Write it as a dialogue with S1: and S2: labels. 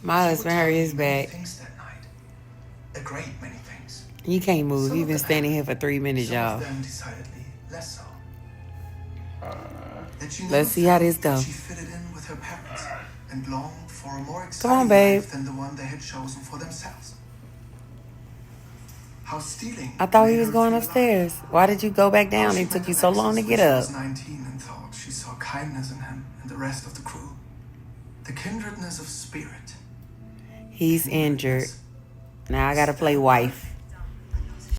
S1: My
S2: She would
S1: husband
S2: tell
S1: hurt
S2: me
S1: his
S2: many
S1: back.
S2: things that night. A great many things.
S1: He can't move.
S2: Some
S1: He
S2: of
S1: been
S2: them
S1: standing here
S2: happy,
S1: for 3 minutes,
S2: some of
S1: y'all.
S2: them decidedly less so. That she never
S1: Let's see how
S2: felt
S1: this
S2: that
S1: go.
S2: she fitted in with her parents and longed for a more
S1: Come
S2: exciting
S1: on, babe.
S2: life than the one they had chosen for themselves. How stealing
S1: I thought he
S2: made
S1: was
S2: her
S1: going
S2: feel
S1: upstairs.
S2: alive.
S1: Why did you go back
S2: How
S1: down?
S2: she
S1: It took
S2: met
S1: you so long to
S2: Alexis
S1: get
S2: when she
S1: up.
S2: was 19 and thought she saw kindness in him and the rest of the crew. The kindredness of spirit.
S1: He's injured. Now I gotta play wife.